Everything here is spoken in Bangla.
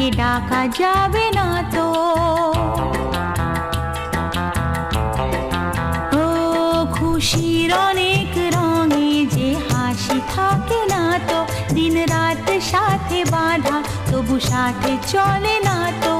তাকে ডাকা যাবে না তো। ও খুশির অনেক রঙে যে হাসি থাকে না তো, দিন রাত সাথে বাঁধা তবু সাথে চলে না তো।